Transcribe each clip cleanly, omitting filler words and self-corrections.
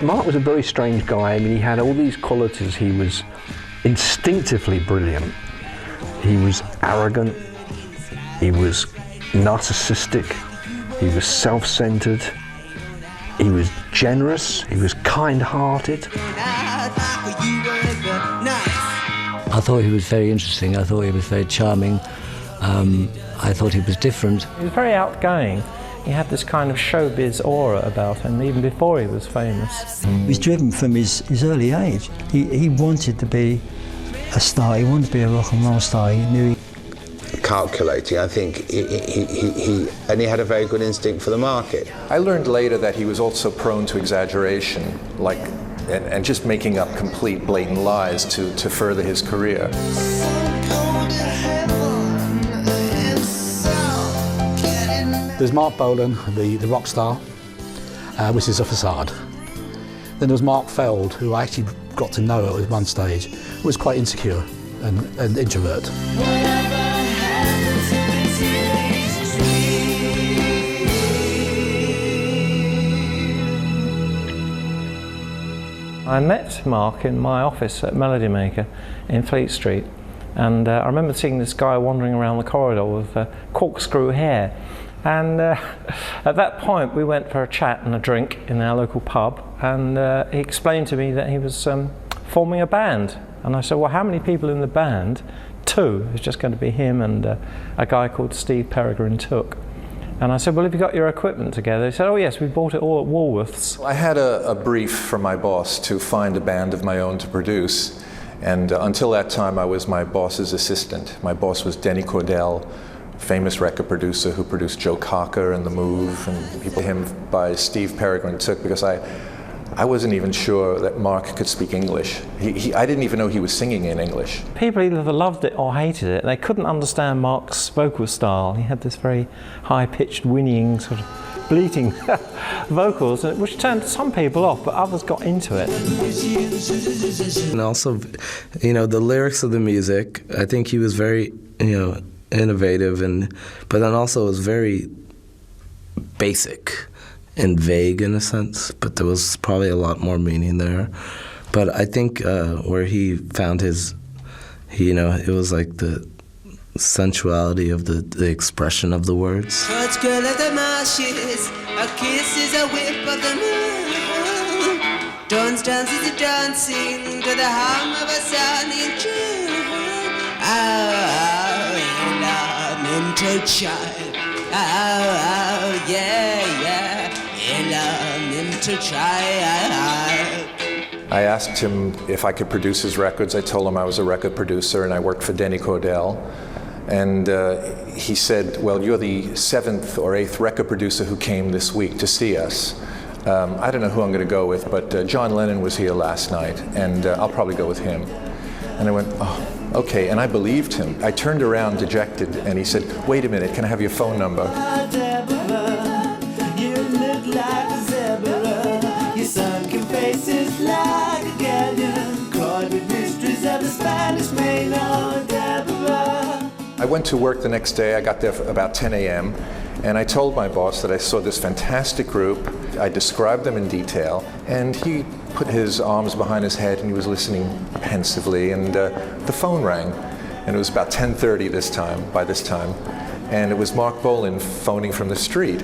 Marc was a very strange guy. I mean, he had all these qualities. He was instinctively brilliant. He was arrogant. He was narcissistic. He was self-centered. He was generous. He was kind-hearted. I thought he was very interesting. I thought he was very charming. I thought he was different. He was very outgoing. He had this kind of showbiz aura about him, even before he was famous. He was driven from his early age. He wanted to be a star. He wanted to be a rock and roll star. He knew calculating. I think he had a very good instinct for the market. I learned later that he was also prone to exaggeration, and just making up complete blatant lies to further his career. There's Marc Bolan, the rock star, which is a facade. Then there was Marc Feld, who I actually got to know at one stage, who was quite insecure and introvert. I met Marc in my office at Melody Maker in Fleet Street, and I remember seeing this guy wandering around the corridor with corkscrew hair. And at that point we went for a chat and a drink in our local pub, and he explained to me that he was forming a band. And I said, well, how many people in the band? 2. It's just going to be him and a guy called Steve Peregrine Took. And I said, well, have you got your equipment together? He said, oh yes, we bought it all at Woolworths. I had a brief from my boss to find a band of my own to produce, and until that time I was my boss's assistant. My boss was Denny Cordell, famous record producer who produced Joe Cocker and The Move, and people him by Steve Peregrine Took, because I wasn't even sure that Marc could speak English. I didn't even know he was singing in English. People either loved it or hated it. They couldn't understand Marc's vocal style. He had this very high-pitched, whinnying, sort of bleating vocals, which turned some people off, but others got into it. And also, you know, the lyrics of the music, I think he was very, you know, innovative, but then also was very basic and vague in a sense, but there was probably a lot more meaning there. But I think where he found his, you know, it was like the sensuality of the expression of the words. Touch girl at the marshes, a kiss is a whip of the moon. Dance dances a dancing to the hum of a sunny June. Oh, elemental child. Oh, yeah, yeah. Elemental child. I asked him if I could produce his records. I told him I was a record producer and I worked for Denny Cordell. And he said, well, you're the 7th or 8th record producer who came this week to see us. I don't know who I'm going to go with, but John Lennon was here last night, and I'll probably go with him. And I went, oh, okay, and I believed him. I turned around dejected, and he said, wait a minute, can I have your phone number? You look like a zebra, your sunken face is like a galleon, caught with mysteries of the Spanish main, oh, Deborah. I went to work the next day. I got there for about 10 a.m. and I told my boss that I saw this fantastic group. I described them in detail, and he put his arms behind his head and he was listening pensively, and the phone rang, and it was about 10:30 by this time, and it was Marc Bolan phoning from the street.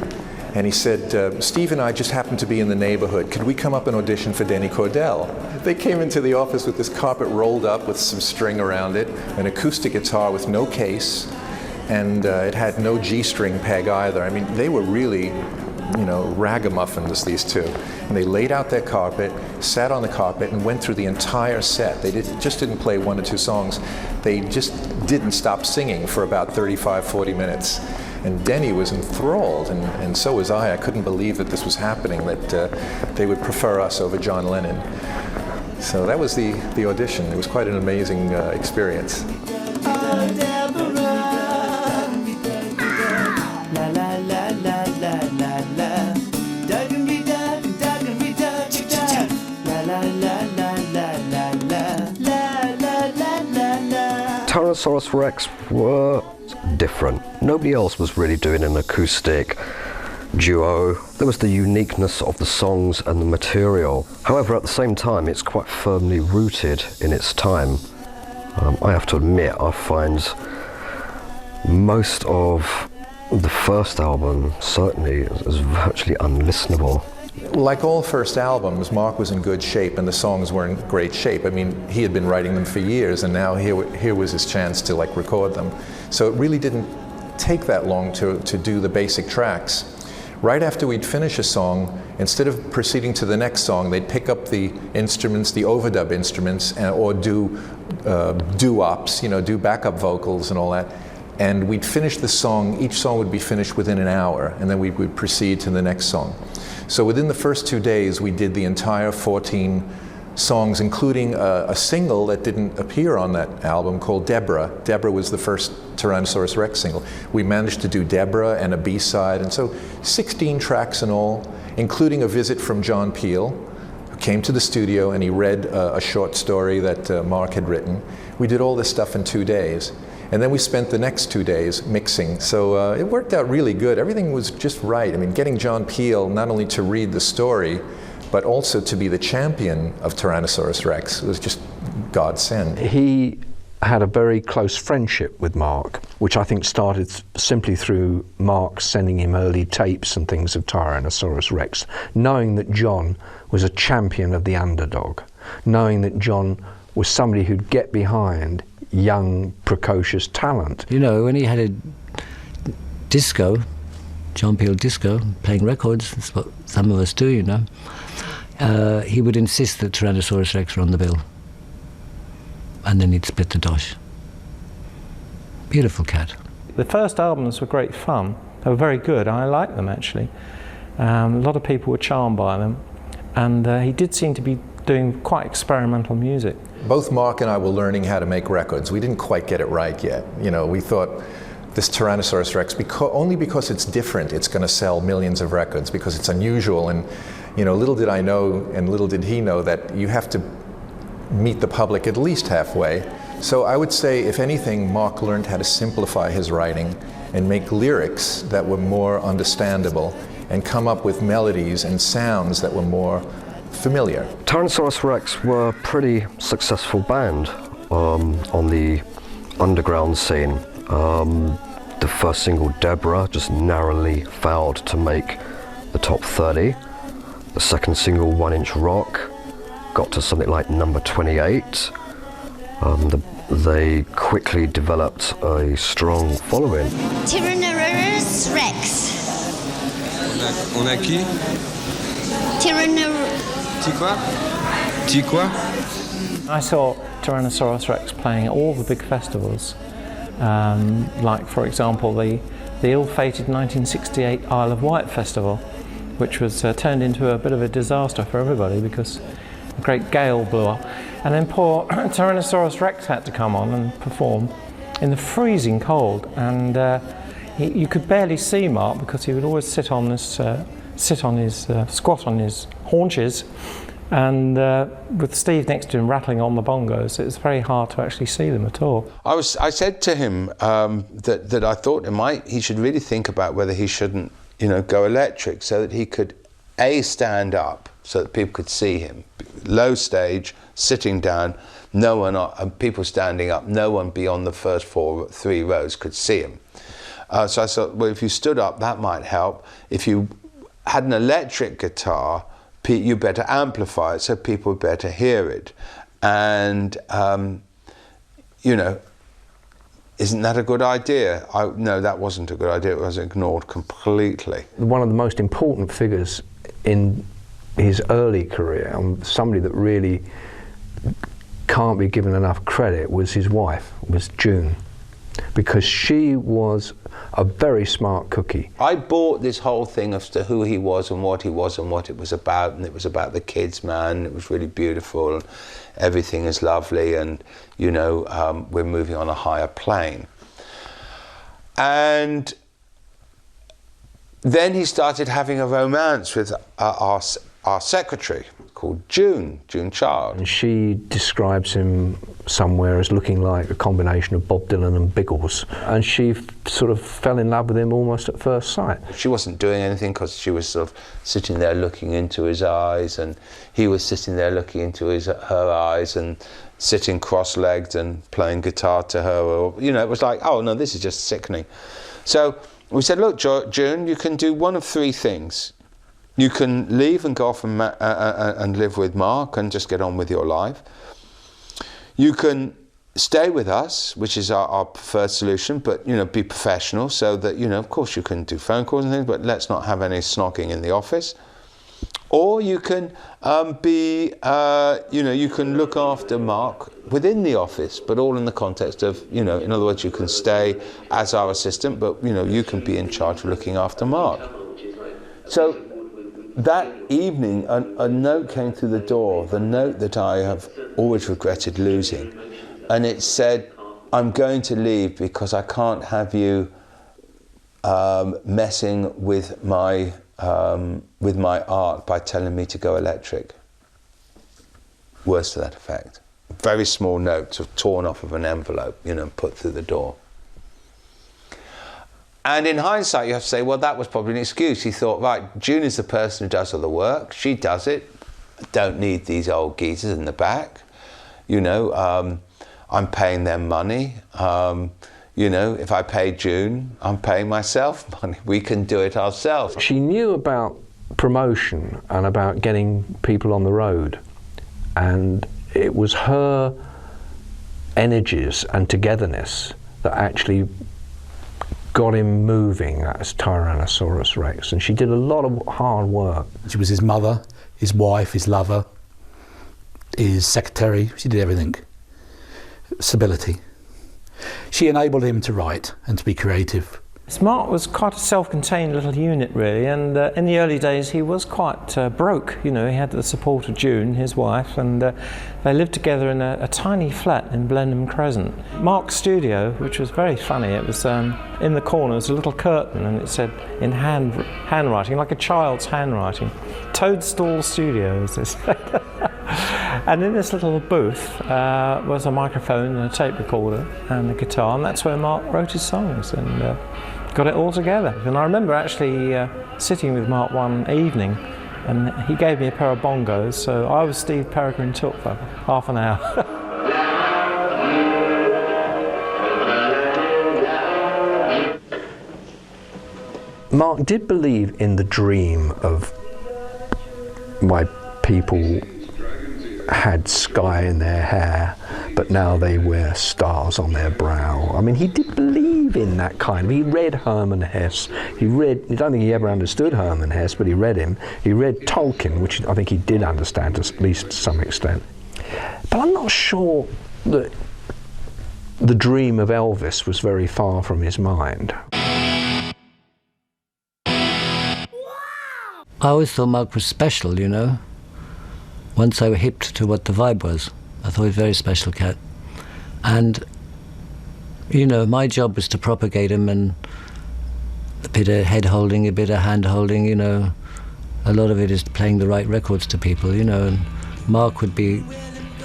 And he said, Steve and I just happened to be in the neighborhood. Could we come up and audition for Denny Cordell? They came into the office with this carpet rolled up with some string around it, an acoustic guitar with no case, and it had no G-string peg either. I mean, they were really, you know, ragamuffins, these two. And they laid out their carpet, sat on the carpet, and went through the entire set. They just didn't play 1 or 2 songs. They just didn't stop singing for about 35, 40 minutes. And Denny was enthralled, and so was I. I couldn't believe that this was happening, that they would prefer us over John Lennon. So that was the audition. It was quite an amazing experience. Tyrannosaurus Rex were different. Nobody else was really doing an acoustic duo. There was the uniqueness of the songs and the material. However, at the same time, it's quite firmly rooted in its time. I have to admit, I find most of the first album certainly is virtually unlistenable. Like all first albums, Marc was in good shape and the songs were in great shape. I mean, he had been writing them for years, and now here was his chance to like record them. So it really didn't take that long to do the basic tracks. Right after we'd finish a song, instead of proceeding to the next song, they'd pick up the instruments, the overdub instruments, or do doo-wops, you know, do backup vocals and all that. And we'd finish the song, each song would be finished within an hour, and then we would proceed to the next song. So within the first 2 days, we did the entire 14 songs, including a single that didn't appear on that album called Deborah. Deborah was the first Tyrannosaurus Rex single. We managed to do Deborah and a B-side, and so 16 tracks in all, including a visit from John Peel, who came to the studio and he read a short story that Marc had written. We did all this stuff in 2 days. And then we spent the next 2 days mixing. So it worked out really good. Everything was just right. I mean, getting John Peel not only to read the story, but also to be the champion of Tyrannosaurus Rex was just godsend. He had a very close friendship with Marc, which I think started simply through Marc sending him early tapes and things of Tyrannosaurus Rex, knowing that John was a champion of the underdog, knowing that John was somebody who'd get behind young, precocious talent. You know, when he had a disco, John Peel disco, playing records, that's what some of us do, you know, he would insist that Tyrannosaurus Rex were on the bill. And then he'd split the dosh. Beautiful cat. The first albums were great fun. They were very good. I liked them, actually. A lot of people were charmed by them. And he did seem to be doing quite experimental music. Both Marc and I were learning how to make records. We didn't quite get it right yet. You know, we thought this Tyrannosaurus Rex, only because it's different, it's going to sell millions of records, because it's unusual. And, you know, little did I know, and little did he know, that you have to meet the public at least halfway. So I would say, if anything, Marc learned how to simplify his writing and make lyrics that were more understandable and come up with melodies and sounds that were more familiar. Tyrannosaurus Rex were a pretty successful band on the underground scene. The first single, Deborah, just narrowly failed to make the top 30. The second single, 1 Inch Rock, got to something like number 28. They quickly developed a strong following. Tyrannosaurus Rex. On a qui? Ti quoi? I saw Tyrannosaurus Rex playing at all the big festivals, like, for example, the ill-fated 1968 Isle of Wight festival, which was turned into a bit of a disaster for everybody because a great gale blew up. And then poor Tyrannosaurus Rex had to come on and perform in the freezing cold, and you could barely see Marc because he would always squat on his haunches, and with Steve next to him rattling on the bongos, it was very hard to actually see them at all. I said to him that I thought he should really think about whether he shouldn't, you know, go electric, so that he could stand up so that people could see him. Low stage, sitting down, no one, people standing up, no one beyond the first 3 rows could see him. So I thought, well, if you stood up, that might help. If you had an electric guitar, you better amplify it so people would better hear it. And, you know, isn't that a good idea? No, that wasn't a good idea. It was ignored completely. One of the most important figures in his early career, somebody that really can't be given enough credit, was his wife, was June, because she was a very smart cookie. I bought this whole thing as to who he was and what it was about, and it was about the kids, man. It was really beautiful, and everything is lovely, and, you know, we're moving on a higher plane. And then he started having a romance with our secretary, called June Child. And she describes him somewhere as looking like a combination of Bob Dylan and Biggles. And she sort of fell in love with him almost at first sight. She wasn't doing anything because she was sort of sitting there looking into his eyes, and he was sitting there looking into her eyes and sitting cross-legged and playing guitar to her. Or, you know, it was like, oh no, this is just sickening. So we said, look, June, you can do one of three things. You can leave and go off and live with Marc and just get on with your life. You can stay with us, which is our preferred solution, but, you know, be professional so that, you know, of course you can do phone calls and things, but let's not have any snogging in the office. Or you can you know, you can look after Marc within the office, but all in the context of, you know, in other words, you can stay as our assistant, but, you know, you can be in charge of looking after Marc. So that evening, a note came through the door, the note that I have always regretted losing. And it said, I'm going to leave because I can't have you messing with my art by telling me to go electric. Words to that effect. Very small note, sort of torn off of an envelope, you know, put through the door. And in hindsight, you have to say, well, that was probably an excuse. He thought, right, June is the person who does all the work. She does it. I don't need these old geezers in the back. You know, I'm paying them money. You know, if I pay June, I'm paying myself money. We can do it ourselves. She knew about promotion and about getting people on the road. And it was her energies and togetherness that actually got him moving as Tyrannosaurus Rex, and she did a lot of hard work. She was his mother, his wife, his lover, his secretary. She did everything. Stability. She enabled him to write and to be creative. Marc was quite a self-contained little unit, really, and in the early days he was quite broke. You know, he had the support of June, his wife, and they lived together in a tiny flat in Blenheim Crescent. Marc's studio, which was very funny, it was in the corner was a little curtain, and it said in handwriting, like a child's handwriting, Toadstool Studios, it said. And in this little booth was a microphone and a tape recorder and a guitar, and that's where Marc wrote his songs and got it all together. And I remember actually sitting with Marc one evening, and he gave me a pair of bongos, so I was Steve Peregrine Took for half an hour. Marc did believe in the dream of why people had sky in their hair, but now they wear stars on their brow. I mean, he did believe in that kind of. He read Hermann Hesse. I don't think he ever understood Hermann Hesse, but he read him. He read Tolkien, which I think he did understand, at least to some extent. But I'm not sure that the dream of Elvis was very far from his mind. I always thought Marc was special, you know. Once I was hipped to what the vibe was. I thought he was a very special cat. And, you know, my job was to propagate him, and a bit of head holding, a bit of hand holding, you know. A lot of it is playing the right records to people, you know. And Marc would be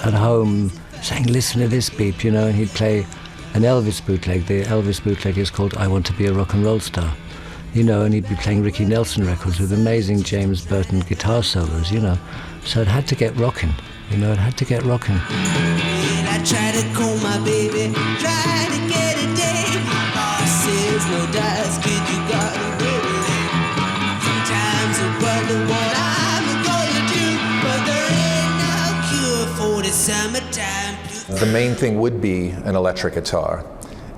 at home saying, listen to this beat, you know, and he'd play an Elvis bootleg. The Elvis bootleg is called I Want to Be a Rock and Roll Star. You know, and he'd be playing Ricky Nelson records with amazing James Burton guitar solos, you know. So it had to get rocking, you know, it had to get rocking. I try to call my baby, try to get a day. Oh, says no dice, kid, you got away with it. Sometimes I wonder what I'm gonna do, but there ain't no cure for the summertime. The main thing would be an electric guitar.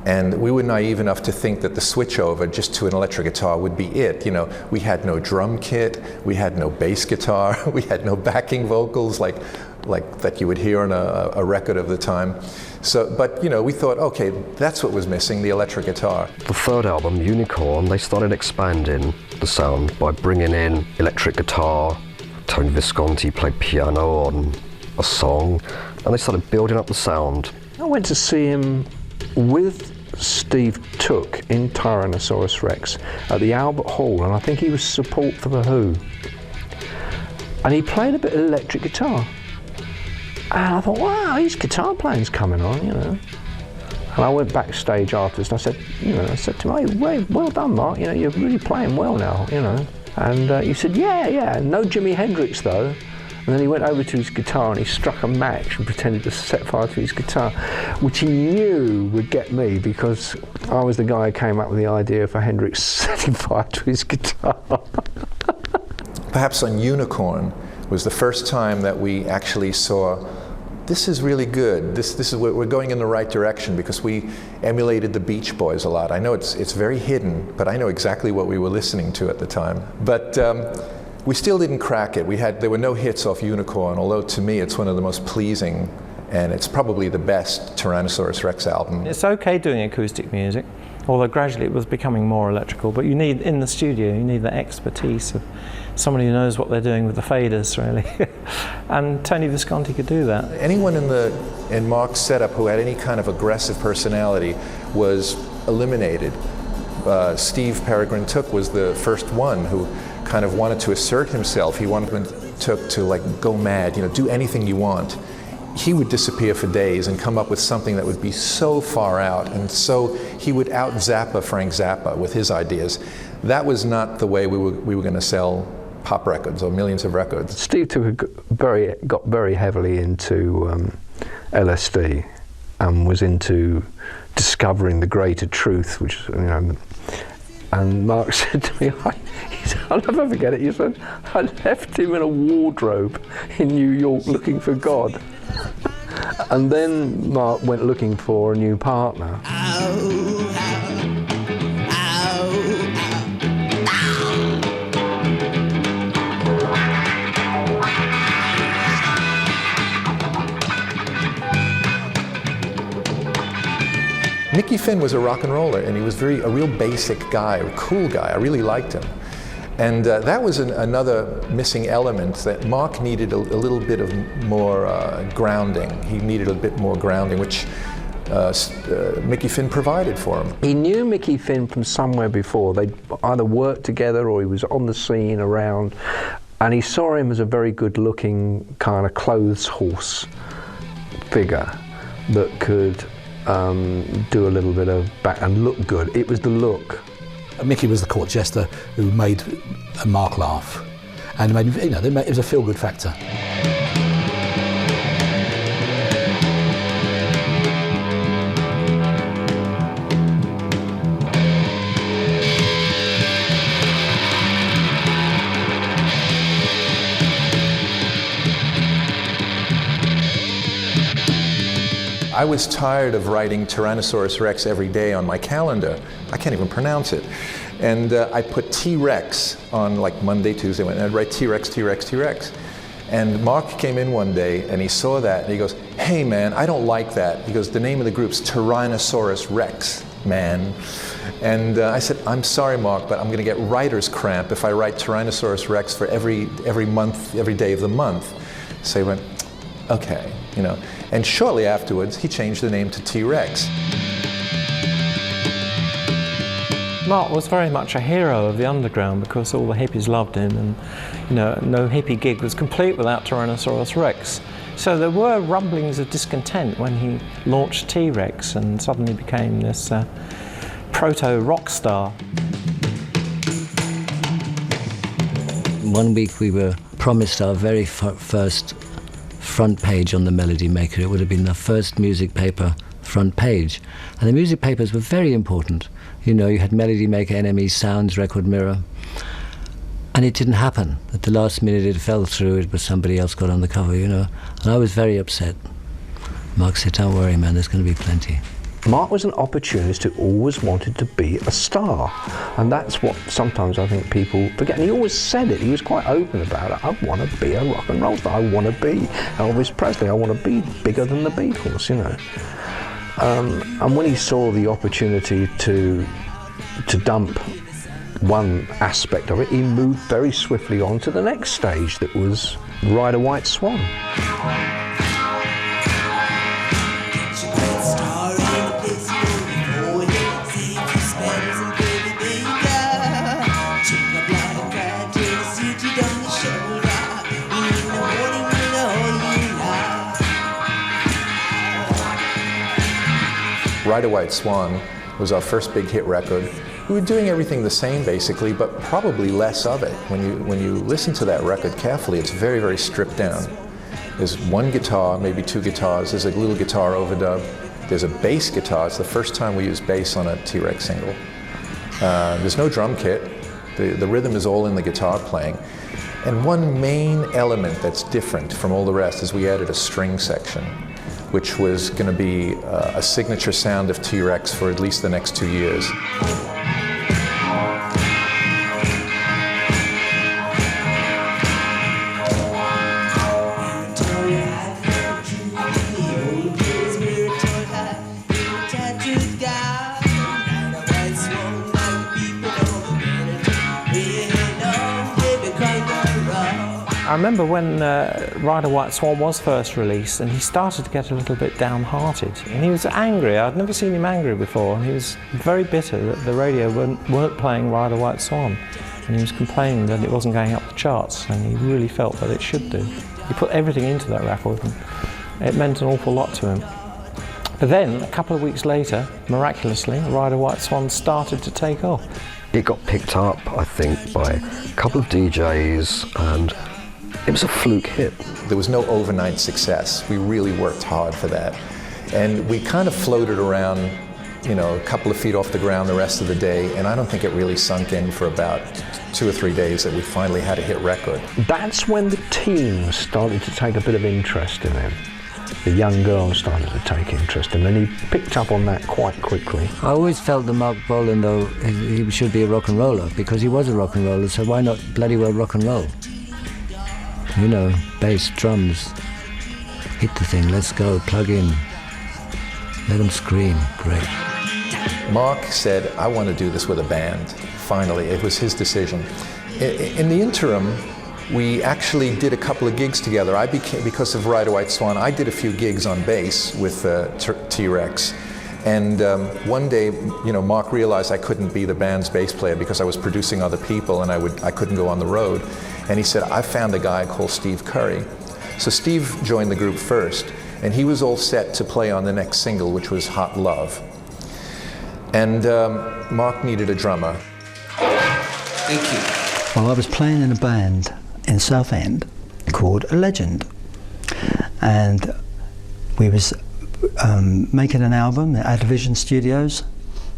And we were naive enough to think that the switchover just to an electric guitar would be it. You know, we had no drum kit, we had no bass guitar, we had no backing vocals like that you would hear on a record of the time. So, but you know, we thought, okay, that's what was missing, the electric guitar. The third album, Unicorn, they started expanding the sound by bringing in electric guitar. Tony Visconti played piano on a song, and they started building up the sound. I went to see him with Steve Took in Tyrannosaurus Rex at the Albert Hall, and I think he was support for The Who. and he played a bit of electric guitar. And I thought, wow, his guitar playing's coming on, you know. And I went backstage after this and I said to him, hey, well done, Marc, you know, you're really playing well now, you know. And he said, yeah, no Jimi Hendrix though. And then he went over to his guitar and he struck a match and pretended to set fire to his guitar, which he knew would get me because I was the guy who came up with the idea for Hendrix setting fire to his guitar. Perhaps on Unicorn was the first time that we actually saw, this is really good. This is we're going in the right direction, because we emulated the Beach Boys a lot. I know it's very hidden, but I know exactly what we were listening to at the time. But we still didn't crack it. There were no hits off Unicorn, although to me it's one of the most pleasing, and it's probably the best Tyrannosaurus Rex album. It's okay doing acoustic music, although gradually it was becoming more electrical, but you need, in the studio, you need the expertise of somebody who knows what they're doing with the faders, really. And Tony Visconti could do that. Anyone in Marc's setup who had any kind of aggressive personality was eliminated. Steve Peregrine Took was the first one who kind of wanted to assert himself. He wanted Took to like go mad, you know, do anything you want. He would disappear for days and come up with something that would be so far out, and so he would out-Zappa Frank Zappa with his ideas. That was not the way we were going to sell pop records or millions of records. Steve got very heavily into LSD and was into discovering the greater truth, which, you know, and Marc said to me, I'll never forget it, he said, I left him in a wardrobe in New York looking for God. And then Marc went looking for a new partner. Mickey Finn was a rock and roller, and he was a real basic guy, a cool guy. I really liked him. And that was another missing element, that Marc needed a little bit of more grounding. He needed a bit more grounding, which Mickey Finn provided for him. He knew Mickey Finn from somewhere before. They'd either worked together or he was on the scene around, and he saw him as a very good-looking kind of clothes horse figure that could do a little bit of back and look good. It was the look. Mickey was the court jester who made Marc laugh, and it was a feel-good factor. I was tired of writing Tyrannosaurus Rex every day on my calendar. I can't even pronounce it. And I put T.Rex on like Monday, Tuesday, and I'd write T.Rex, T.Rex, T.Rex. And Marc came in one day and he saw that and he goes, hey man, I don't like that. He goes, the name of the group's Tyrannosaurus Rex, man. And I said, I'm sorry, Marc, but I'm going to get writer's cramp if I write Tyrannosaurus Rex for every month, every day of the month. So he went, okay, you know. And shortly afterwards, he changed the name to T.Rex. Marc was very much a hero of the underground because all the hippies loved him, and you know, no hippie gig was complete without Tyrannosaurus Rex. So there were rumblings of discontent when he launched T.Rex and suddenly became this proto-rock star. One week we were promised our very first front page on the Melody Maker. It would have been the first music paper front page. And the music papers were very important. You know, you had Melody Maker, NME, Sounds, Record Mirror. And it didn't happen. At the last minute it fell through, it was somebody else got on the cover, you know. And I was very upset. Marc said, don't worry, man, there's going to be plenty. Marc was an opportunist who always wanted to be a star, and that's what sometimes I think people forget. And he always said it, he was quite open about it. I want to be a rock and roll star, I want to be Elvis Presley, I want to be bigger than the Beatles, you know. And when he saw the opportunity to dump one aspect of it, he moved very swiftly on to the next stage that was Ride a White Swan. Ride a White Swan was our first big hit record. We were doing everything the same basically, but probably less of it. When you listen to that record carefully, it's very, very stripped down. There's one guitar, maybe two guitars. There's a little guitar overdub. There's a bass guitar. It's the first time we used bass on a T.Rex single. There's no drum kit. The rhythm is all in the guitar playing. And one main element that's different from all the rest is we added a string section, which was going to be a signature sound of T.Rex for at least the next 2 years. I remember when Ride a White Swan was first released, and he started to get a little bit downhearted. And he was angry. I'd never seen him angry before. He was very bitter that the radio weren't playing Ride a White Swan. And he was complaining that it wasn't going up the charts, and he really felt that it should do. He put everything into that record, and it meant an awful lot to him. But then, a couple of weeks later, miraculously, Ride a White Swan started to take off. It got picked up, I think, by a couple of DJs, and it was a fluke hit. There was no overnight success. We really worked hard for that. And we kind of floated around, a couple of feet off the ground the rest of the day, and I don't think it really sunk in for about 2 or 3 days that we finally had a hit record. That's when the team started to take a bit of interest in him. The young girls started to take interest in him, and he picked up on that quite quickly. I always felt that Marc Bolan, though, he should be a rock and roller, because he was a rock and roller, so why not bloody well rock and roll? Bass, drums, hit the thing, let's go, plug in, let them scream, great. Marc said, I want to do this with a band, finally. It was his decision. In the interim, we actually did a couple of gigs together. Because of Ride a White Swan, I did a few gigs on bass with T.Rex. And one day, Marc realized I couldn't be the band's bass player because I was producing other people and I couldn't go on the road. And he said, I found a guy called Steve Curry. So Steve joined the group first, and he was all set to play on the next single, which was Hot Love. And Marc needed a drummer. Thank you. Well, I was playing in a band in Southend called A Legend. And we was making an album at Division Studios,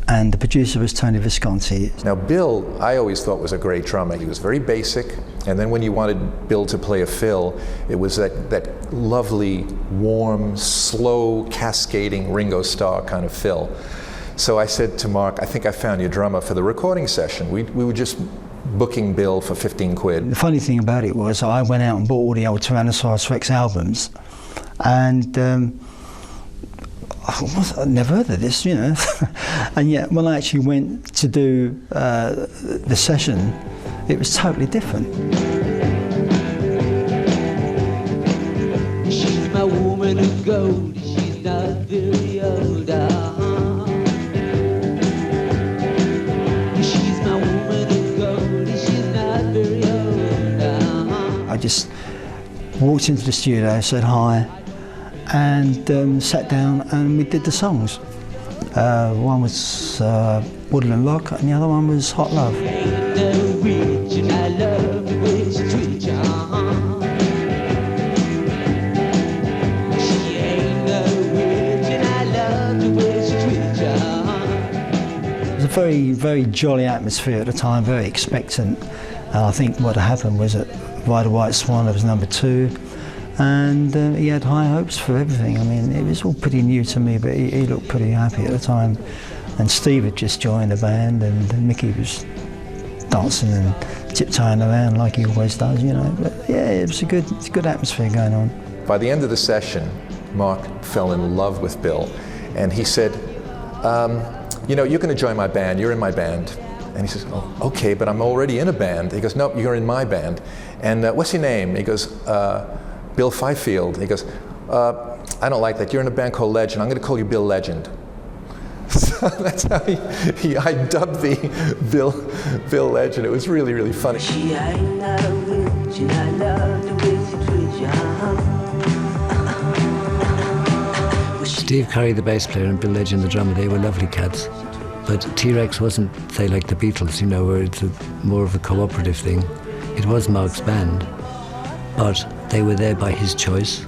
and the producer was Tony Visconti. Now Bill, I always thought was a great drummer. He was very basic, and then when you wanted Bill to play a fill, it was that lovely, warm, slow, cascading Ringo Starr kind of fill. So I said to Marc, I think I found your drummer for the recording session. We were just booking Bill for 15 quid. The funny thing about it was I went out and bought all the old Tyrannosaurus Rex albums, and I'd never heard of this, and yet when I actually went to do the session, it was totally different. She's my woman of gold, she's not very old. She's my woman of gold, she's not very old. I just walked into the studio, said hi, and sat down and we did the songs. One was Woodland Lock and the other one was Hot Love. It was a very, very jolly atmosphere at the time, very expectant. I think what happened was that Ride a White Swan was number 2. And he had high hopes for everything. I mean, it was all pretty new to me, but he looked pretty happy at the time. And Steve had just joined the band, and Mickey was dancing and tiptoeing around like he always does, But yeah, it was a good atmosphere going on. By the end of the session, Marc fell in love with Bill, and he said, you're going to join my band, you're in my band. And he says, oh, okay, but I'm already in a band. He goes, no, you're in my band. And what's your name? He goes, Bill Fifield. He goes, I don't like that. You're in a band called Legend. I'm going to call you Bill Legend. So that's how I dubbed the Bill Legend. It was really, really funny. She ain't no witch, and I love the way she treats you. Steve Curry, the bass player, and Bill Legend, the drummer, they were lovely cats. But T.Rex wasn't, say, like the Beatles, you know, where it's more of a cooperative thing. It was Marc's band, but they were there by his choice.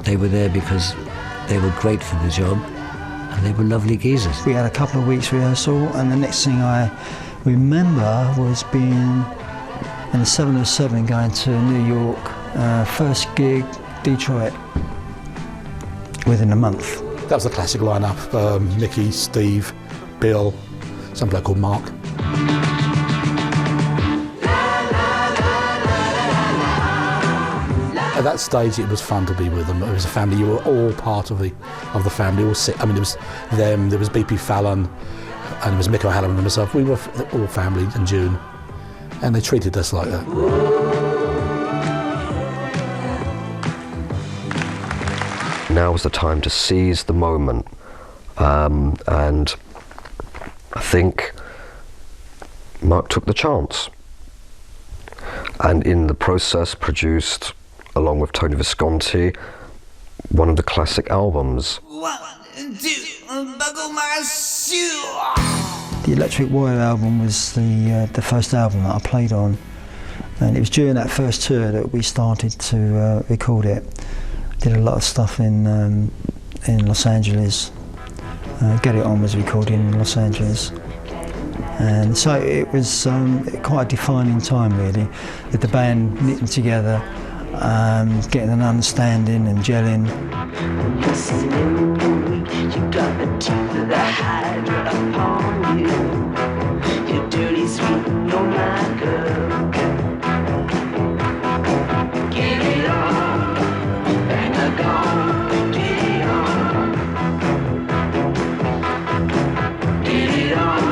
They were there because they were great for the job, and they were lovely geezers. We had a couple of weeks rehearsal, and the next thing I remember was being in the 707 going to New York, first gig, Detroit, within a month. That was the classic lineup, Mickey, Steve, Bill, some bloke called Marc. At that stage, it was fun to be with them. It was a family. You were all part of the family. All I mean, there was them. There was BP Fallon, and there was Mick O'Halloran and myself. We were all family, and June, and they treated us like that. Now was the time to seize the moment, and I think Marc took the chance, and in the process produced, along with Tony Visconti, one of the classic albums. 1, 2, buckle my shoe. The Electric Warrior album was the first album that I played on, and it was during that first tour that we started to record it. Did a lot of stuff in Los Angeles. Get It On was recorded in Los Angeles. And so it was quite a defining time, really, with the band knitting together, getting an understanding and gelling. You got the teeth of the Hydra upon you. You're dirty, sweet, you're my girl. Give it on, and the gone, get it on. Get it on,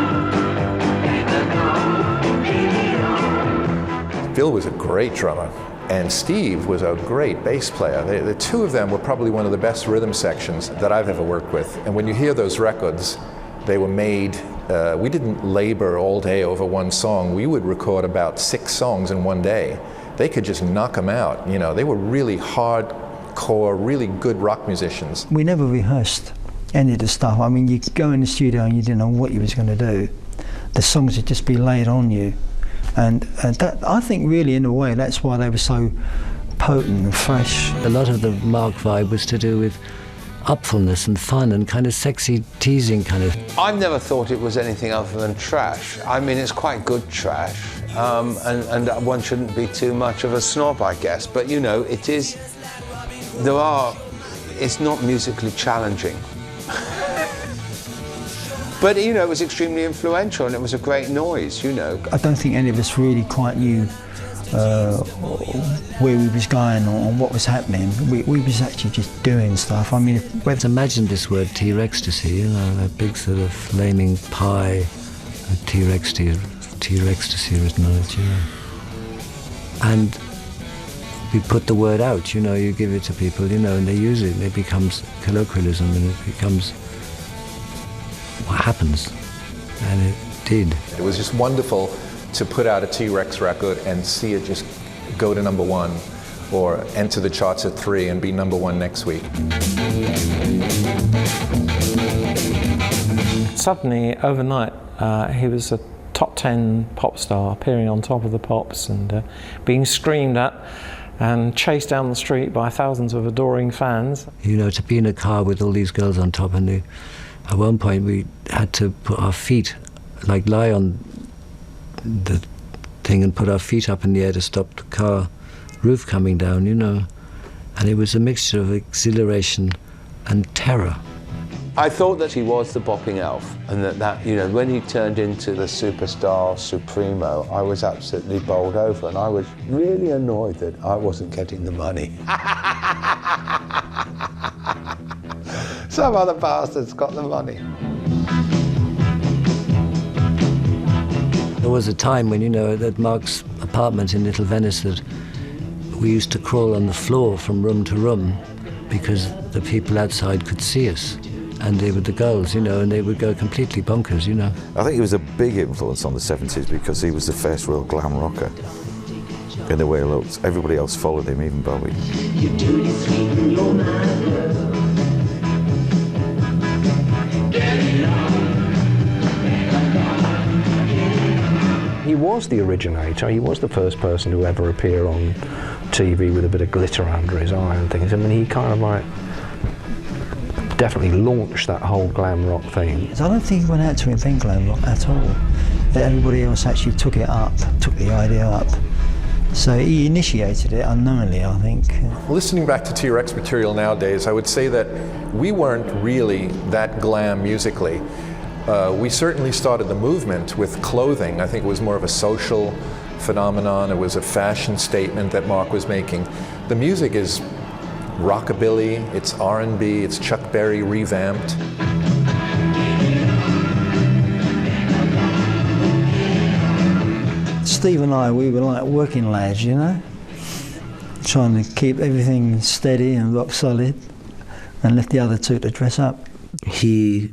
and the gone, get it on. Bill was a great drummer, and Steve was a great bass player. The two of them were probably one of the best rhythm sections that I've ever worked with. And when you hear those records, they were made, we didn't labor all day over one song. We would record about 6 songs in one day. They could just knock them out. You know, they were really hardcore, really good rock musicians. We never rehearsed any of the stuff. I mean, you go in the studio and you didn't know what you was going to do. The songs would just be laid on you. And that, I think really in a way, that's why they were so potent and fresh. A lot of the Marc vibe was to do with upfulness and fun and kind of sexy teasing kind of. I've never thought it was anything other than trash. I mean, it's quite good trash, and one shouldn't be too much of a snob, I guess. But you know, it's not musically challenging. But, you know, it was extremely influential and it was a great noise, you know. I don't think any of us really quite knew where we was going or what was happening. We was actually just doing stuff. I mean, imagine this word T-Rextasy, you know, a big sort of flaming pie, a T-Rextasy written on it, you know. And we put the word out, you know, you give it to people, you know, and they use it, and it becomes colloquialism and it becomes what happens, and it did. It was just wonderful to put out a T.Rex record and see it just go to #1 or enter the charts at 3 and be #1 next week. Suddenly, overnight, he was a top 10 pop star, appearing on Top of the Pops and being screamed at and chased down the street by thousands of adoring fans. You know, to be in a car with all these girls on top, and at one point we had to put our feet, like lie on the thing and put our feet up in the air to stop the car roof coming down, you know. And it was a mixture of exhilaration and terror. I thought that he was the bopping elf, and that you know, when he turned into the superstar supremo, I was absolutely bowled over, and I was really annoyed that I wasn't getting the money. Some other bastards got the money. There was a time when, you know, at Marc's apartment in Little Venice that we used to crawl on the floor from room to room because the people outside could see us. And they were the girls, you know, and they would go completely bonkers, you know. I think he was a big influence on the 70s because he was the first real glam rocker in the way he looked. Everybody else followed him, even Bowie. he was the originator. He was the first person to ever appear on TV with a bit of glitter under his eye and things. I mean, he kind of like definitely launched that whole glam rock thing. I don't think he went out to invent glam rock at all. That everybody else actually took it up, took the idea up. So he initiated it unknowingly, I think. Listening back to T.Rex material nowadays, I would say that we weren't really that glam musically. We certainly started the movement with clothing. I think it was more of a social phenomenon. It was a fashion statement that Marc was making. The music is rockabilly, it's R&B, it's Chuck Berry revamped. Steve and I, we were like working lads, you know, trying to keep everything steady and rock solid, and left the other two to dress up. He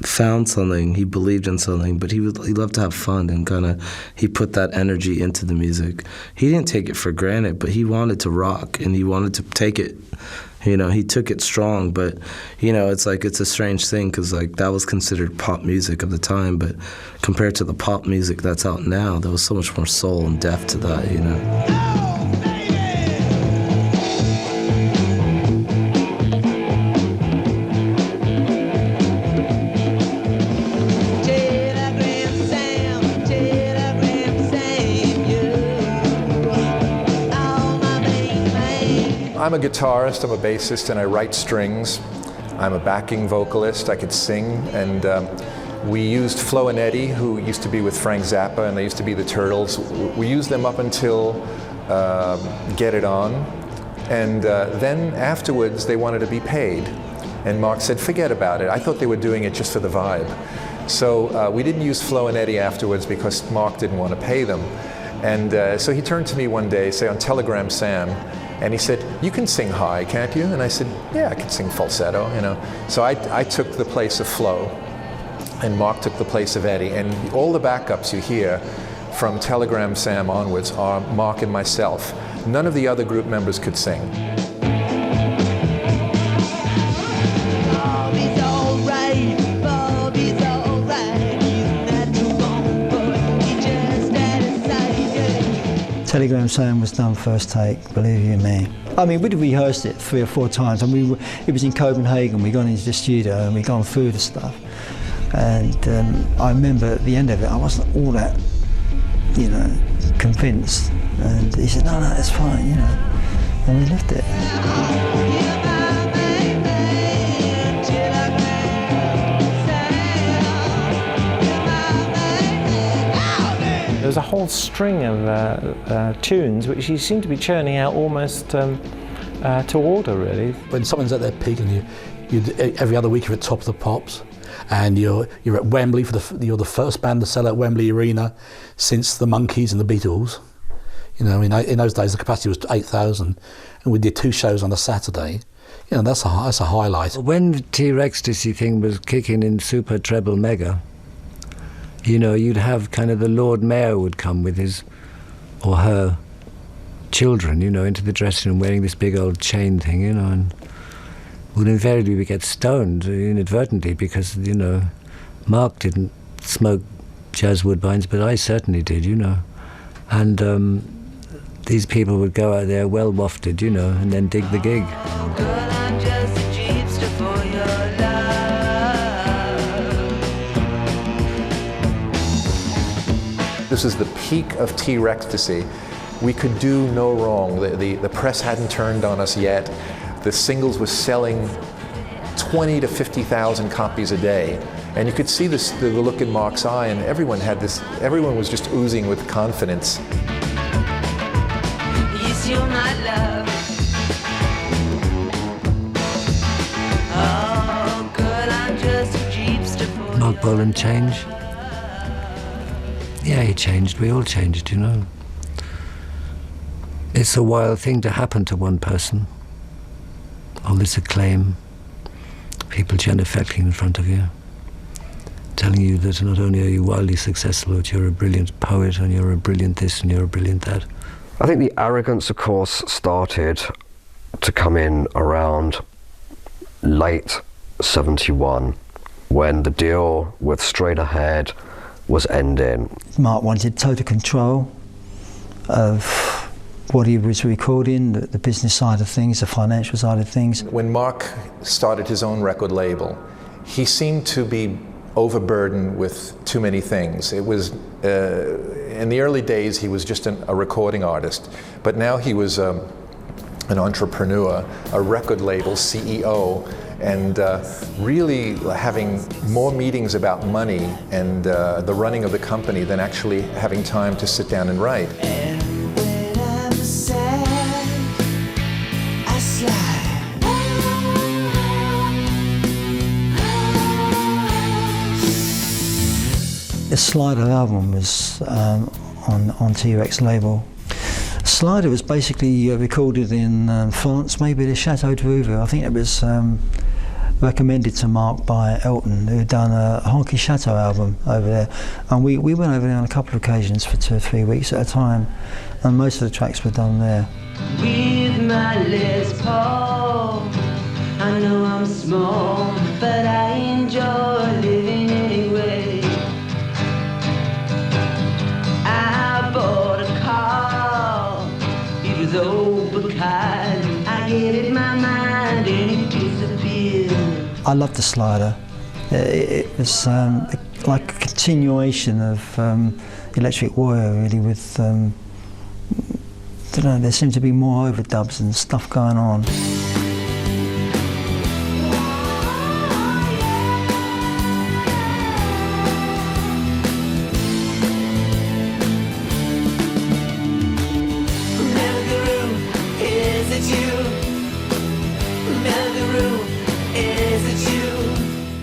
found something, he believed in something, but he loved to have fun, and he put that energy into the music. He didn't take it for granted, but he wanted to rock, and he wanted to take it, he took it strong, but, it's a strange thing, because, that was considered pop music of the time, but compared to the pop music that's out now, there was so much more soul and depth to that, I'm a guitarist, I'm a bassist, and I write strings. I'm a backing vocalist, I could sing, and we used Flo and Eddie, who used to be with Frank Zappa, and they used to be the Turtles. We used them up until Get It On, and then afterwards they wanted to be paid. And Marc said, forget about it. I thought they were doing it just for the vibe. So we didn't use Flo and Eddie afterwards because Marc didn't want to pay them. And so he turned to me one day, say on Telegram Sam, and he said, you can sing high, can't you? And I said, yeah, I can sing falsetto, So I took the place of Flo, and Marc took the place of Eddie. And all the backups you hear from Telegram Sam onwards are Marc and myself. None of the other group members could sing. Telegram Sam was done first take, believe you me. I mean, we'd rehearsed it 3 or 4 times, and it was in Copenhagen. We got into the studio and we gone through the stuff. And I remember at the end of it, I wasn't all that, convinced. And he said, no, that's fine, and we left it. There's a whole string of tunes which you seem to be churning out almost to order, really. When someone's at their peak and you every other week you're at Top of the Pops, and you're at Wembley you're the first band to sell out Wembley Arena since the Monkees and the Beatles. In those days the capacity was 8,000, and we did 2 shows on a Saturday. That's a highlight. When the T.Rex thing was kicking in super treble mega, you'd have kind of the Lord Mayor would come with his or her children, into the dressing room wearing this big old chain thing, and would invariably get stoned inadvertently because, Marc didn't smoke jazz woodbines, but I certainly did, And these people would go out there well wafted, and then dig the gig. This is the peak of T.Rex. We could do no wrong. The press hadn't turned on us yet. The singles were selling 20 to 50,000 copies a day. And you could see the look in Marc's eye, and everyone was just oozing with confidence. Yes, you're my love. Oh, girl, I'm just a jeepster for Marc Bolan change? Yeah, he changed. We all changed, It's a wild thing to happen to one person. All this acclaim, people genuflecting in front of you, telling you that not only are you wildly successful, but you're a brilliant poet, and you're a brilliant this, and you're a brilliant that. I think the arrogance, of course, started to come in around late 71, when the deal with Straight Ahead was ending. Marc wanted total control of what he was recording, the business side of things, the financial side of things. When Marc started his own record label, he seemed to be overburdened with too many things. It was, in the early days, he was just a recording artist, but now he was an entrepreneur, a record label CEO, and really having more meetings about money and the running of the company than actually having time to sit down and write. The Slider album was on T.Rex label. Slider was basically recorded in France, maybe the Chateau de Rouvre. I think it was recommended to Marc by Elton, who had done a Honky Chateau album over there. And we went over there on a couple of occasions for 2 or 3 weeks at a time, and most of the tracks were done there. With my Les Paul, I know I'm small, but I enjoy living anyway. I bought a car, it was old because I get in my mind and it disappears. I loved the Slider. It was like a continuation of Electric Warrior, really, with, I don't know, there seemed to be more overdubs and stuff going on.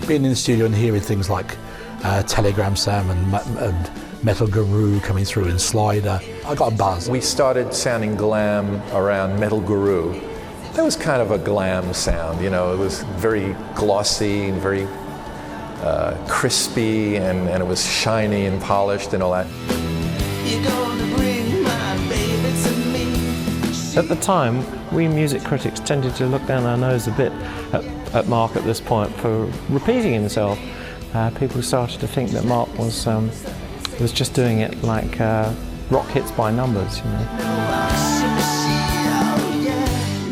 Being in the studio and hearing things like Telegram Sam and Metal Guru coming through and Slider, I got a buzz. We started sounding glam around Metal Guru. That was kind of a glam sound, you know, it was very glossy and very crispy, and it was shiny and polished and all that. You're gonna bring my baby to me. At the time, we music critics tended to look down our nose a bit at Marc at this point for repeating himself. People started to think that Marc was just doing it like rock hits by numbers, you know.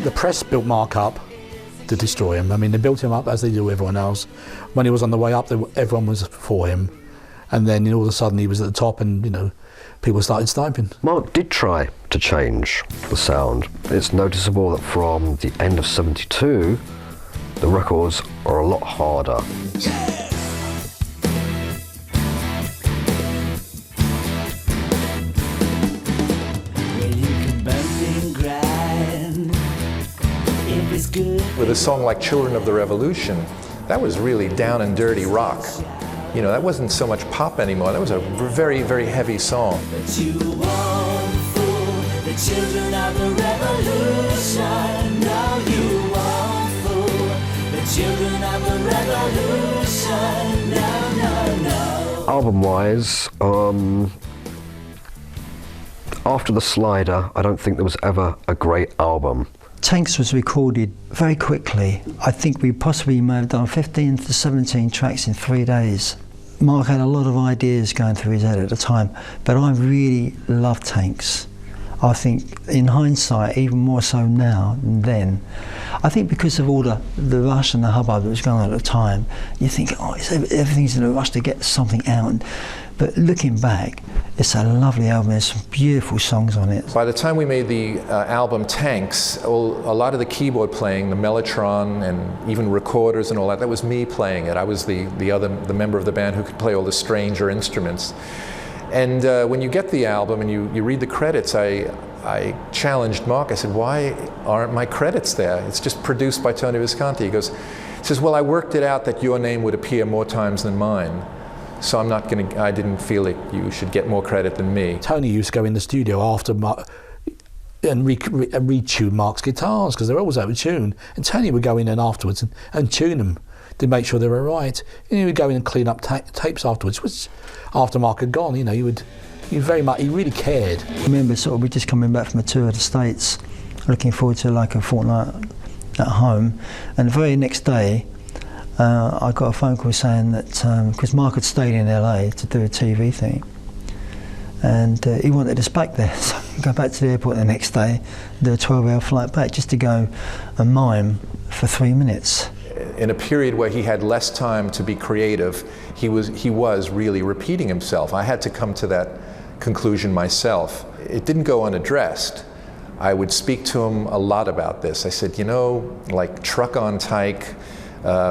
The press built Marc up to destroy him. I mean, they built him up as they do everyone else. When he was on the way up, everyone was for him. And then all of a sudden he was at the top and, you know, people started sniping. Marc did try to change the sound. It's noticeable that from the end of '72, the records are a lot harder. With a song like Children of the Revolution, that was really down and dirty rock. You know, that wasn't so much pop anymore. That was a very, very heavy song. But you won't fool the children of the revolution. No, you won't fool the children of the revolution. No, no, no. Album-wise, after the Slider, I don't think there was ever a great album. Tanks was recorded very quickly. I think we possibly may have done 15 to 17 tracks in 3 days. Marc had a lot of ideas going through his head at the time, but I really loved Tanks. I think in hindsight, even more so now than then, I think because of all the rush and the hubbub that was going on at the time, you think, oh, everything's in a rush to get something out. But looking back, it's a lovely album. There's some beautiful songs on it. By the time we made the album Tanks, a lot of the keyboard playing, the mellotron and even recorders and all that, that was me playing it. I was the member of the band who could play all the stranger instruments. And when you get the album and you read the credits, I challenged Marc. I said, why aren't my credits there? It's just produced by Tony Visconti. He says, well, I worked it out that your name would appear more times than mine. So I didn't feel like you should get more credit than me. Tony used to go in the studio after Marc and retune Marc's guitars because they're always out of tune. And Tony would go in and afterwards and tune them to make sure they were right. And he would go in and clean up tapes afterwards, which after Marc had gone, you know, he really cared. I remember we just coming back from a tour of the States, looking forward to like a fortnight at home, and the very next day I got a phone call saying that, because Marc had stayed in LA to do a TV thing, and he wanted us back there, so we go back to the airport the next day, do a 12-hour flight back just to go and mime for 3 minutes. In a period where he had less time to be creative, he was really repeating himself. I had to come to that conclusion myself. It didn't go unaddressed. I would speak to him a lot about this. I said, you know, like Truck on Tyke,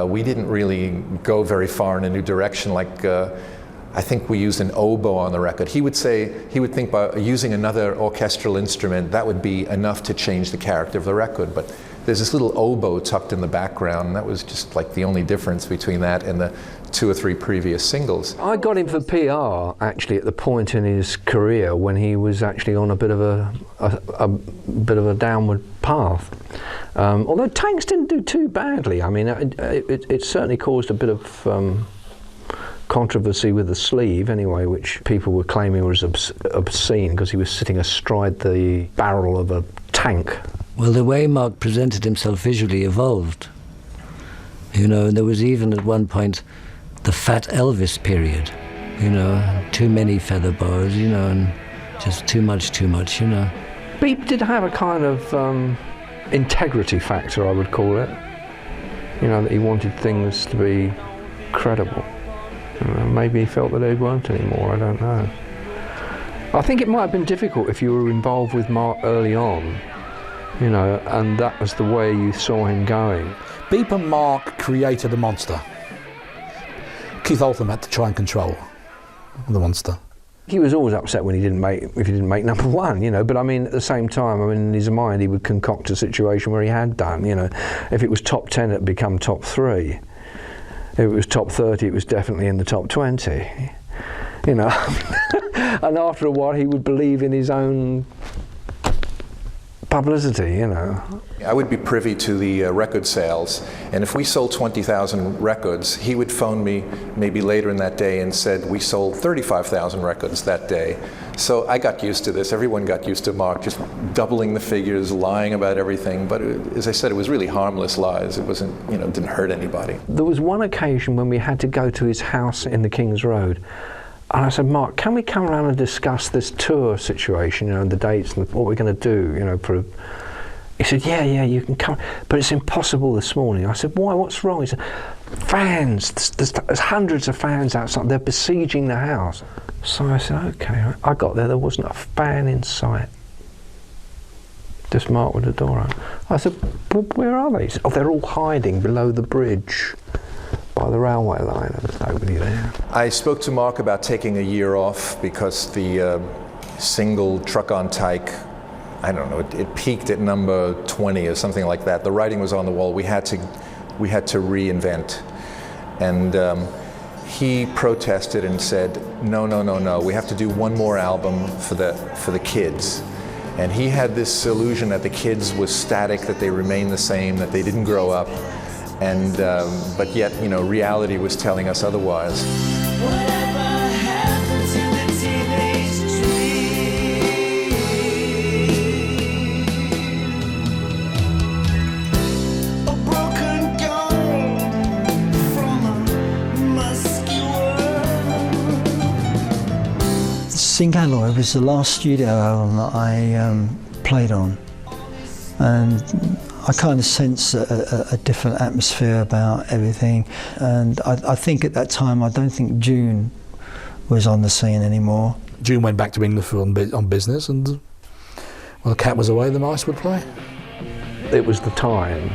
we didn't really go very far in a new direction. Like, I think we used an oboe on the record. He would think by using another orchestral instrument, that would be enough to change the character of the record. But there's this little oboe tucked in the background, and that was just like the only difference between that and the 2 or 3 previous singles. I got him for PR actually at the point in his career when he was actually on a bit of a downward path. Although Tanks didn't do too badly. I mean, it certainly caused a bit of controversy with the sleeve anyway, which people were claiming was obscene because he was sitting astride the barrel of a tank. Well, the way Marc presented himself visually evolved. You know, and there was even at one point the Fat Elvis period, you know, too many feather boas, you know, and just too much, you know. Beep did have a kind of integrity factor, I would call it. You know, that he wanted things to be credible. Maybe he felt that they weren't anymore, I don't know. I think it might have been difficult if you were involved with Marc early on, you know, and that was the way you saw him going. Beep and Marc created a monster. Keith Oldham had to try and control the monster. He was always upset when if he didn't make number 1, you know, but I mean, at the same time, I mean, in his mind, he would concoct a situation where he had done, you know. If it was top 10, it'd become top 3. If it was top 30, it was definitely in the top 20, you know. And after a while, he would believe in his own publicity, you know. I would be privy to the record sales, and if we sold 20,000 records, he would phone me maybe later in that day and said, we sold 35,000 records that day. So I got used to this. Everyone got used to Marc just doubling the figures, lying about everything. But as I said, it was really harmless lies. It wasn't, you know, didn't hurt anybody. There was one occasion when we had to go to his house in the King's Road. And I said, Marc, can we come around and discuss this tour situation, you know, and the dates and what we're going to do, you know, He said, yeah, you can come, but it's impossible this morning. I said, why, what's wrong? He said, fans, there's hundreds of fans outside, they're besieging the house. So I said, okay. I got there wasn't a fan in sight. Just Marc with the door open. I said, well, where are they? He said, oh, they're all hiding below the bridge by the railway line. There's nobody there. I spoke to Marc about taking a year off because the single Truck on Tyke, I don't know, it peaked at number 20 or something like that. The writing was on the wall. We had to reinvent. And he protested and said, no, we have to do one more album for the kids. And he had this illusion that the kids was static, that they remained the same, that they didn't grow up. And but yet, you know, reality was telling us otherwise. Sing Alloy was the last studio album that I played on, and I kind of sensed a different atmosphere about everything. And I think at that time, I don't think June was on the scene anymore. June went back to England on business, and while the cat was away, the mice would play. It was the time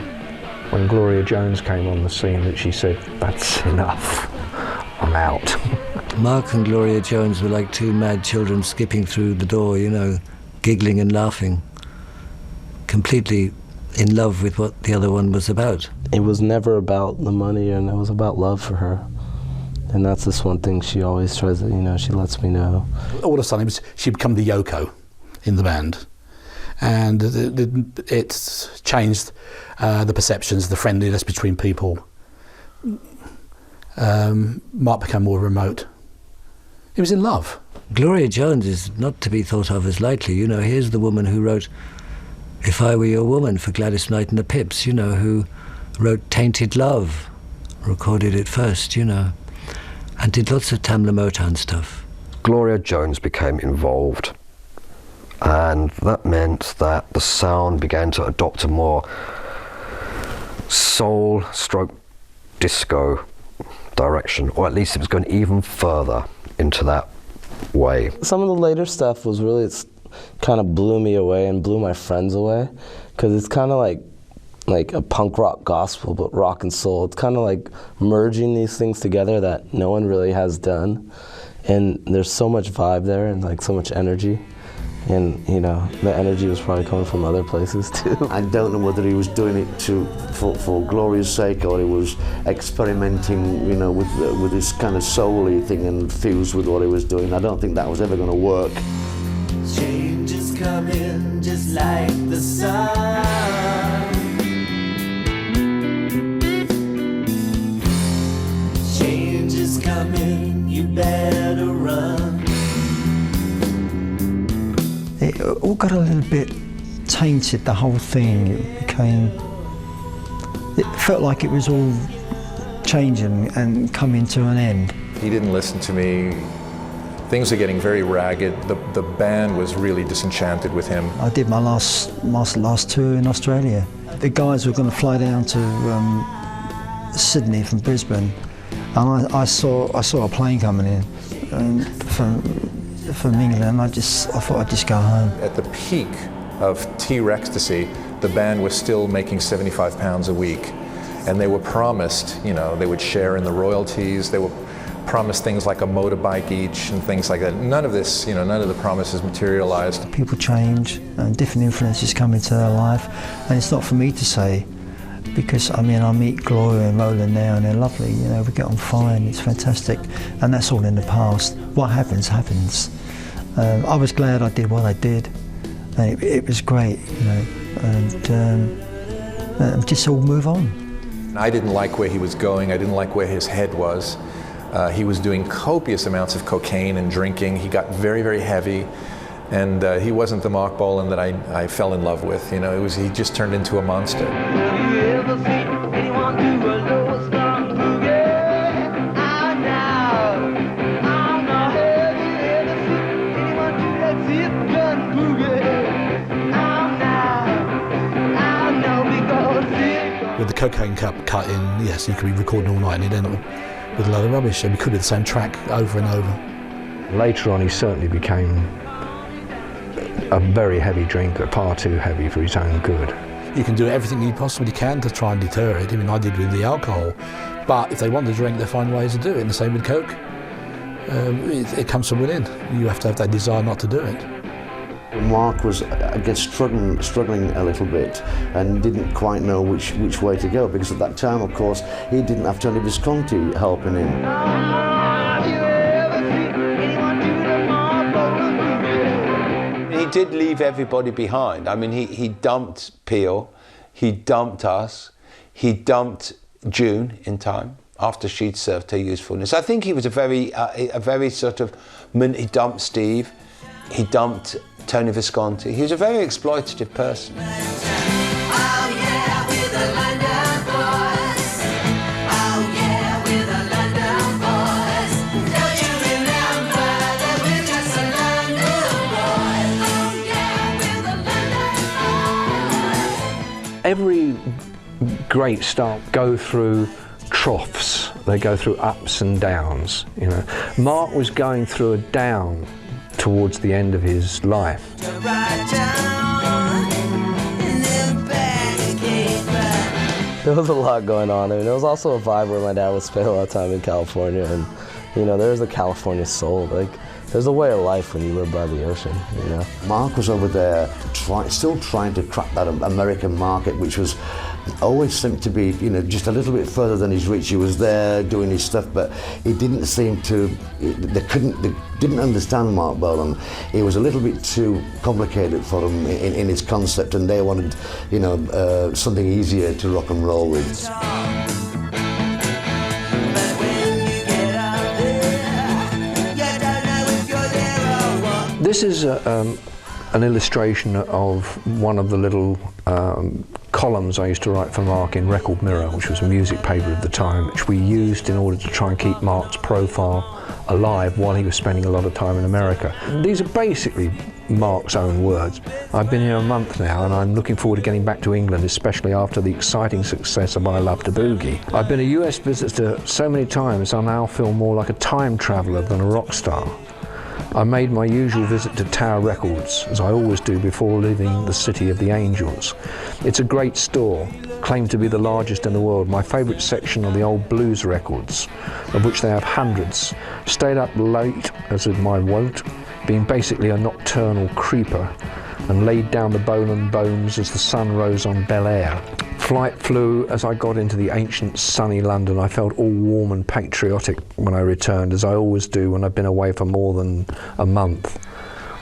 when Gloria Jones came on the scene that she said, that's enough, I'm out. Marc and Gloria Jones were like two mad children skipping through the door, you know, giggling and laughing, completely in love with what the other one was about. It was never about the money, and it was about love for her. And that's this one thing she always tries to, you know, she lets me know. All of a sudden, she'd become the Yoko in the band. And it's changed the perceptions, the friendliness between people. Marc became more remote. He was in love. Gloria Jones is not to be thought of as lightly. You know, here's the woman who wrote If I Were Your Woman for Gladys Knight and the Pips, you know, who wrote Tainted Love, recorded it first, you know, and did lots of Tamla Motown stuff. Gloria Jones became involved, and that meant that the sound began to adopt a more soul stroke disco direction, or at least it was going even further into that way. Some of the later stuff was really, kind of blew me away and blew my friends away, because it's kind of like a punk rock gospel, but rock and soul. It's kind of like merging these things together that no one really has done, and there's so much vibe there and like so much energy. And you know, the energy was probably coming from other places too. I don't know whether he was doing it for Gloria's sake, or he was experimenting, you know, with this kind of soul-y thing and fused with what he was doing. I don't think that was ever going to work. Change is coming just like the sun. Change is coming, you better run. It all got a little bit tainted, the whole thing. It felt like it was all changing and coming to an end. He didn't listen to me. Things were getting very ragged. The band was really disenchanted with him. I did my last tour in Australia. The guys were going to fly down to Sydney from Brisbane, and I saw a plane coming in from England, and I thought I'd just go home. At the peak of T.Rex, the band was still making £75 a week, and they were promised, you know, they would share in the royalties. They were promised things like a motorbike each and things like that. None of this, you know, none of the promises materialized. People change, and different influences come into their life, and it's not for me to say, because I mean, I meet Gloria and Rolan now, and they're lovely. You know, we get on fine. It's fantastic, and that's all in the past. What happens, happens. I was glad I did what I did, and it was great, you know, and just all move on. I didn't like where he was going. I didn't like where his head was. He was doing copious amounts of cocaine and drinking. He got very, very heavy, and he wasn't the Marc Bolan that I fell in love with. You know, he just turned into a monster. With the cocaine cut in, yes, you could be recording all night and you'd end up with a load of rubbish, and we could do the same track over and over. Later on, he certainly became a very heavy drinker, far too heavy for his own good. You can do everything you possibly can to try and deter it. I mean, I did with the alcohol, but if they want to drink, they find ways to do it, and the same with coke. It comes from within. You have to have that desire not to do it. Marc was, I guess, struggling a little bit and didn't quite know which way to go, because at that time, of course, he didn't have Tony Visconti helping him. He did leave everybody behind. I mean, he dumped Peel, he dumped us, he dumped June in time after she'd served her usefulness. I think he was a very sort of, he dumped Steve, he dumped Tony Visconti. He was a very exploitative person. Every great star go through troughs. They go through ups and downs. You know, Marc was going through a down towards the end of his life. There was a lot going on. I mean, there was also a vibe where my dad was spending a lot of time in California, and you know, there's the California soul. Like, there's a way of life when you live by the ocean, you know. Marc was over there still trying to crack that American market, which was always seemed to be, you know, just a little bit further than his reach. He was there doing his stuff, but he didn't seem to, they didn't understand Marc Bolan. He was a little bit too complicated for them in his concept, and they wanted, you know, something easier to rock and roll with. This is an illustration of one of the little columns I used to write for Marc in Record Mirror, which was a music paper at the time, which we used in order to try and keep Marc's profile alive while he was spending a lot of time in America. These are basically Marc's own words. I've been here a month now and I'm looking forward to getting back to England, especially after the exciting success of I Love to Boogie. I've been a US visitor so many times I now feel more like a time traveller than a rock star. I made my usual visit to Tower Records, as I always do before leaving the City of the Angels. It's a great store, claimed to be the largest in the world. My favourite section are the old blues records, of which they have hundreds. Stayed up late, as is my wont, being basically a nocturnal creeper, and laid down the Bolan bones as the sun rose on Bel Air. Flight flew as I got into the ancient sunny London. I felt all warm and patriotic when I returned, as I always do when I've been away for more than a month.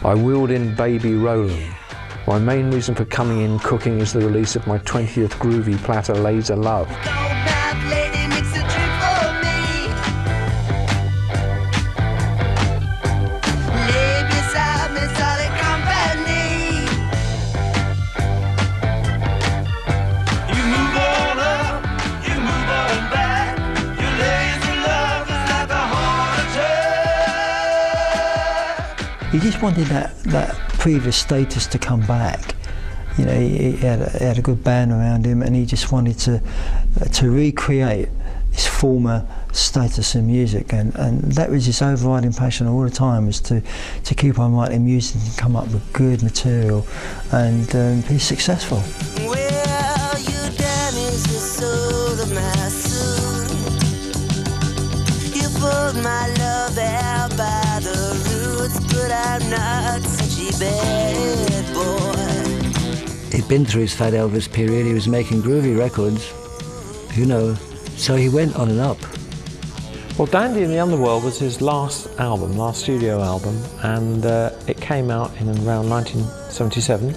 I wheeled in baby Rolan. My main reason for coming in cooking is the release of my 20th groovy platter, Laser Love. He just wanted that previous status to come back. You know, he had a good band around him, and he just wanted to recreate his former status in music, and that was his overriding passion all the time, was to keep on writing music and come up with good material and be successful. Well, you damaged the soul of my soul. You pulled my love out by the roots, but I'm not such a bad boy. He'd been through his Fat Elvis period. He was making groovy records, you know, so he went on and up. Well, Dandy in the Underworld was his last studio album, and it came out in around 1977.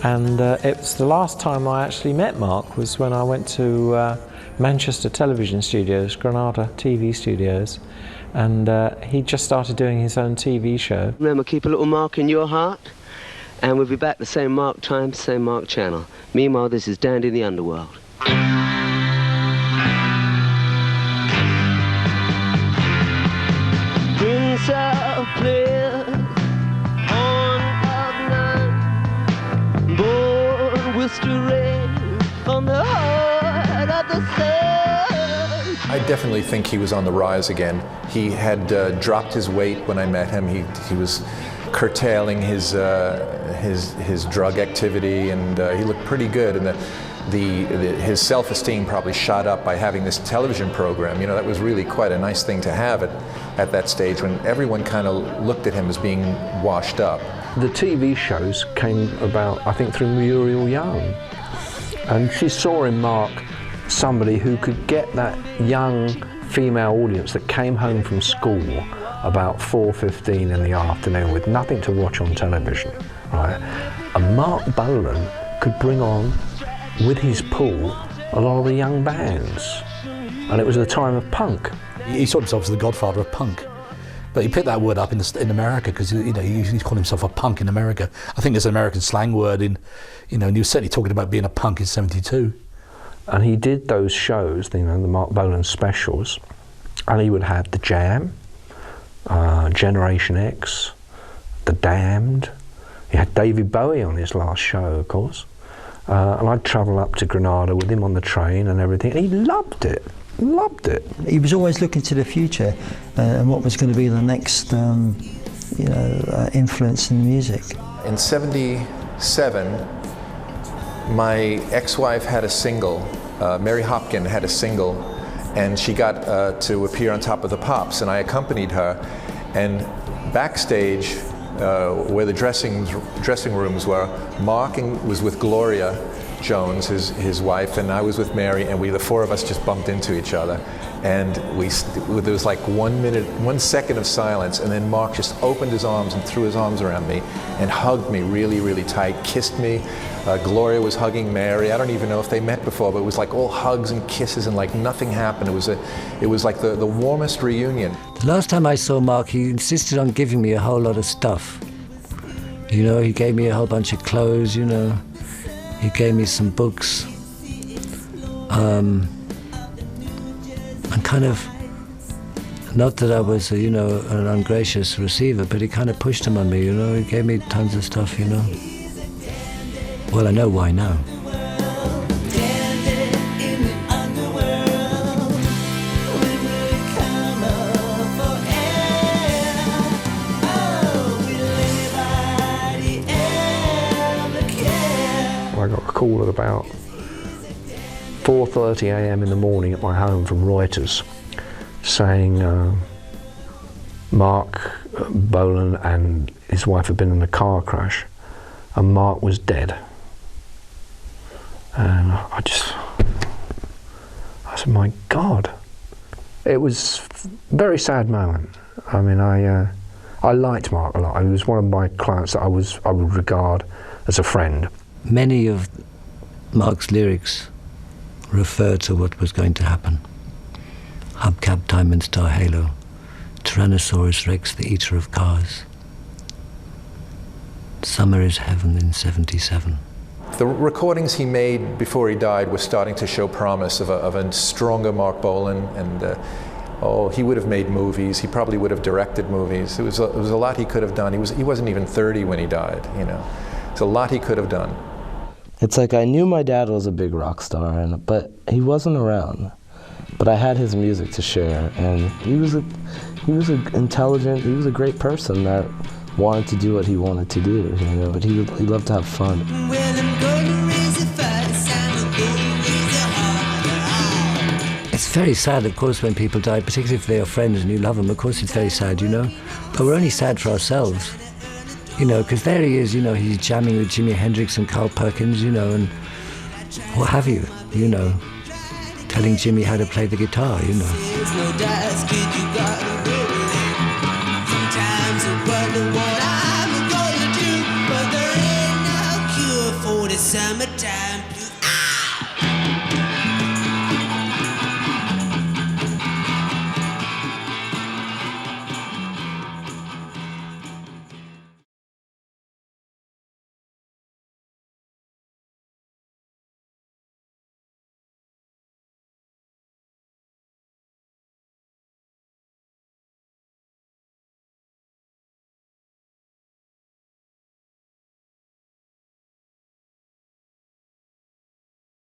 And it's the last time I actually met Marc was when I went to Manchester Television Studios, Granada TV Studios, and he just started doing his own TV show. Remember, keep a little mark in your heart, and we'll be back the same Marc time, same Marc channel. Meanwhile, this is Dandy in the Underworld. Prince of Players, horn of nine, born with rain from the heart of the sun. I definitely think he was on the rise again. He had dropped his weight when I met him. He was curtailing his drug activity, and he looked pretty good. And his self-esteem probably shot up by having this television program. You know, that was really quite a nice thing to have at that stage when everyone kind of looked at him as being washed up. The TV shows came about, I think, through Muriel Young, and she saw in Marc somebody who could get that young female audience that came home from school about 4:15 in the afternoon with nothing to watch on television, right? And Marc Bolan could bring on, with his pull, a lot of the young bands. And it was the time of punk. He saw himself as the godfather of punk. But he picked that word up in America because, you know, he's called himself a punk in America. I think there's an American slang word and he was certainly talking about being a punk in '72. And he did those shows, you know, the Marc Bolan specials, and he would have The Jam, Generation X, The Damned. He had David Bowie on his last show, of course. And I'd travel up to Granada with him on the train and everything, and he loved it. Loved it. He was always looking to the future and what was going to be the next, influence in music. In '77, my ex-wife had a single. Mary Hopkin had a single, and she got to appear on Top of the Pops, and I accompanied her. And backstage, where the dressing rooms were, Marc was with Gloria Jones, his wife, and I was with Mary, and the four of us just bumped into each other. And there was like 1 second of silence, and then Marc just opened his arms and threw his arms around me and hugged me really, really tight, kissed me. Gloria was hugging Mary. I don't even know if they met before, but it was like all hugs and kisses and like nothing happened. It was like the warmest reunion. The last time I saw Marc, he insisted on giving me a whole lot of stuff. You know, he gave me a whole bunch of clothes, you know. He gave me some books. And kind of, not that I was, you know, an ungracious receiver, but he kind of pushed them on me, you know. He gave me tons of stuff, you know. Well, I know why now. I got a call at about 4:30 a.m. in the morning at my home from Reuters saying Marc Bolan and his wife had been in a car crash and Marc was dead. And I said, my God. It was a very sad moment. I mean, I liked Marc a lot. He was one of my clients that I would regard as a friend. Many of Marc's lyrics refer to what was going to happen. Hubcap Diamond Star Halo, Tyrannosaurus Rex, the eater of cars. Summer is heaven in 77. The recordings he made before he died were starting to show promise of a stronger Marc Bolan, and he would have made movies. He probably would have directed movies. It was a lot he could have done. He wasn't even 30 when he died, you know. There's a lot he could have done. It's like I knew my dad was a big rock star, but he wasn't around. But I had his music to share, and he was an intelligent, he was a great person that wanted to do what he wanted to do, you know. But he loved to have fun. It's very sad, of course, when people die, particularly if they are friends and you love them. Of course, it's very sad, you know. But we're only sad for ourselves. You know, because there he is, you know, he's jamming with Jimi Hendrix and Carl Perkins, you know, and what have you, you know, telling Jimmy how to play the guitar, you know. Sometimes I wonder what I'm gonna do, but there ain't no cure for the summertime.